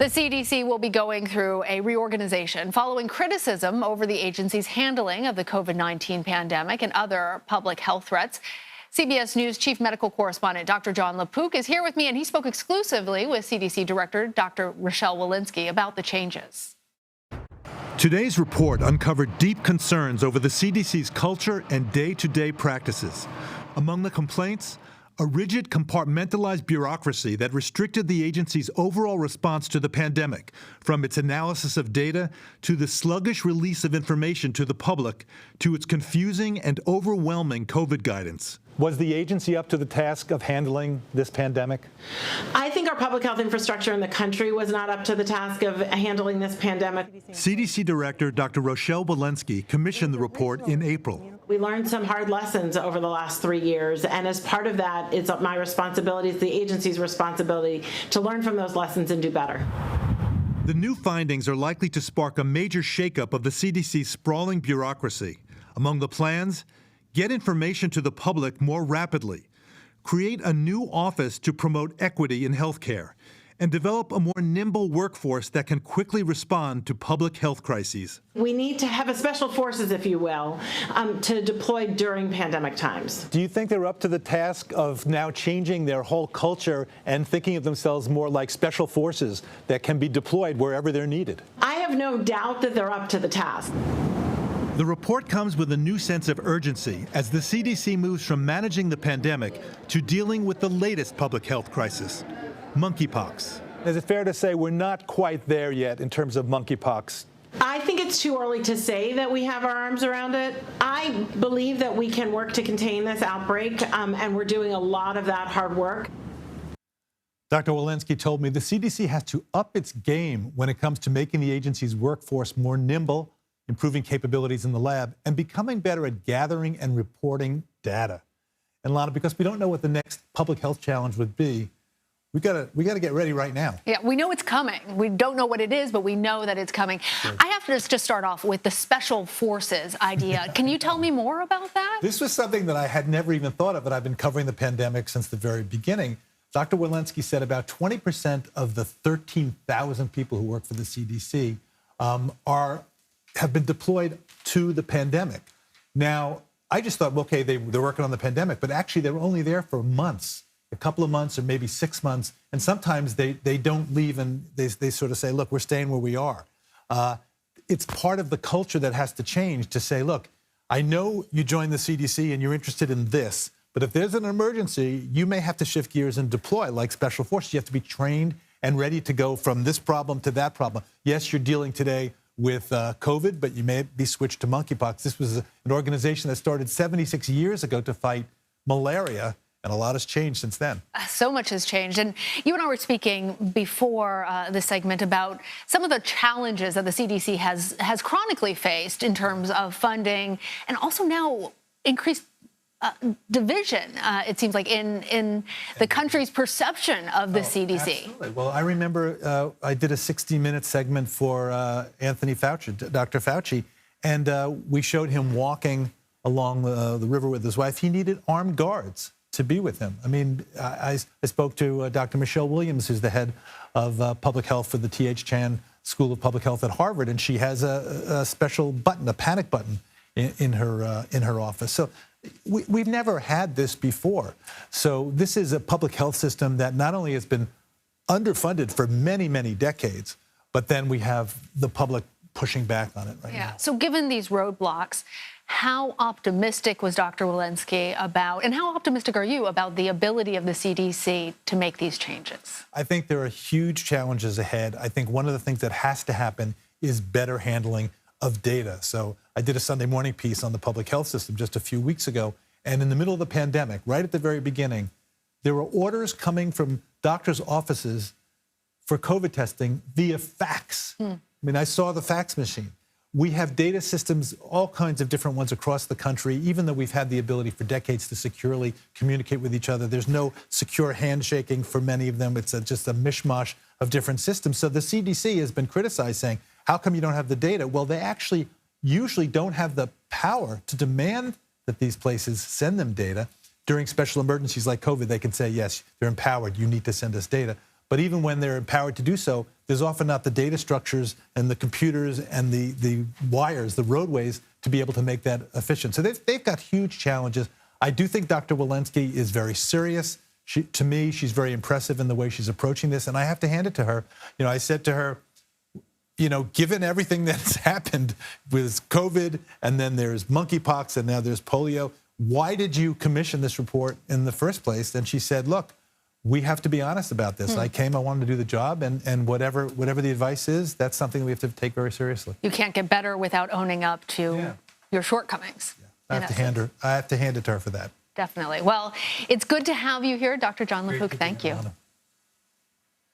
The CDC will be going through a reorganization following criticism over the agency's handling of the COVID-19 pandemic and other public health threats. CBS News chief medical correspondent Dr. Jon LaPook is here with me, and he spoke exclusively with CDC Director Dr. Rochelle Walensky about the changes. Today's report uncovered deep concerns over the CDC's culture and day-to-day practices. Among the complaints, a rigid, compartmentalized bureaucracy that restricted the agency's overall response to the pandemic, from its analysis of data to the sluggish release of information to the public to its confusing and overwhelming COVID guidance. Was the agency up to the task of handling this pandemic? I think our public health infrastructure in the country was not up to the task of handling this pandemic. CDC Director Dr. Rochelle Walensky commissioned the report in April. We learned some hard lessons over the last 3 years, and as part of that, it's my responsibility, it's the agency's responsibility to learn from those lessons and do better. The new findings are likely to spark a major shakeup of the CDC's sprawling bureaucracy. Among the plans, get information to the public more rapidly, create a new office to promote equity in healthcare, and develop a more nimble workforce that can quickly respond to public health crises. We need to have a special forces, if you will, to deploy during pandemic times. Do you think they're up to the task of now changing their whole culture and thinking of themselves more like special forces that can be deployed wherever they're needed? I have no doubt that they're up to the task. The report comes with a new sense of urgency as the CDC moves from managing the pandemic to dealing with the latest public health crisis, monkeypox. Is it fair to say we're not quite there yet in terms of monkeypox? I think it's too early to say that we have our arms around it. I believe that we can work to contain this outbreak, and we're doing a lot of that hard work. Dr. Walensky told me the CDC has to up its game when it comes to making the agency's workforce more nimble, improving capabilities in the lab, and becoming better at gathering and reporting data. And Lana, because we don't know what the next public health challenge would be, we gotta get ready right now. Yeah, we know it's coming. We don't know what it is, but we know that it's coming. Sure. I have to just start off with the special forces idea. Can you tell me more about that? This was something that I had never even thought of, and I've been covering the pandemic since the very beginning. Dr. Walensky said about 20% of the 13,000 people who work for the CDC have been deployed to the pandemic. Now, I just thought, okay, they're working on the pandemic, but actually they were only there for months, a couple of months or maybe 6 months. And sometimes they don't leave and they sort of say, look, we're staying where we are. It's part of the culture that has to change to say, look, I know you joined the CDC and you're interested in this, but if there's an emergency, you may have to shift gears and deploy like special forces. You have to be trained and ready to go from this problem to that problem. Yes, you're dealing today with COVID, but you may be switched to monkeypox. This was an organization that started 76 years ago to fight malaria, and a lot has changed since then. So much has changed. And you and I were speaking before this segment about some of the challenges that the CDC has chronically faced in terms of funding and also now increased division, it seems like, in the country's perception of the CDC. Absolutely. Well, I remember I did a 60-minute segment for Anthony Fauci, Dr. Fauci, and we showed him walking along the river with his wife. He needed armed guards to be with him. I mean, I spoke to Dr. Michelle Williams, who's the head of public health for the T.H. Chan School of Public Health at Harvard, and she has a special button, a panic button, in her office. So we've never had this before. So this is a public health system that not only has been underfunded for many, many decades, but then we have the public pushing back on it right now. So given these roadblocks, how optimistic was Dr. Walensky about, and how optimistic are you about the ability of the CDC to make these changes? I think there are huge challenges ahead. I think one of the things that has to happen is better handling of data. So I did a Sunday morning piece on the public health system just a few weeks ago, and in the middle of the pandemic, right at the very beginning, there were orders coming from doctors' offices for COVID testing via fax. I mean, I saw the fax machine. We have data systems, all kinds of different ones across the country, even though we've had the ability for decades to securely communicate with each other. There's no secure handshaking for many of them. It's just a mishmash of different systems. So the CDC has been criticized, saying, how come you don't have the data? Well, they actually usually don't have the power to demand that these places send them data. During special emergencies like COVID, they can say, yes, they're empowered. You need to send us data. But even when they're empowered to do so, there's often not the data structures and the computers and the wires, the roadways, to be able to make that efficient. So they've got huge challenges. I do think Dr. Walensky is very serious. To me, she's very impressive in the way she's approaching this, and I have to hand it to her. You know, I said to her, you know, given everything that's happened with COVID, and then there's monkeypox, and now there's polio, why did you commission this report in the first place? And she said, look, we have to be honest about this. I wanted to do the job, and whatever the advice is, that's something we have to take very seriously. You can't get better without owning up to your shortcomings. Yeah. I have to hand it to her for that. Definitely. Well, it's good to have you here, Dr. Jon LaPook. Thank you.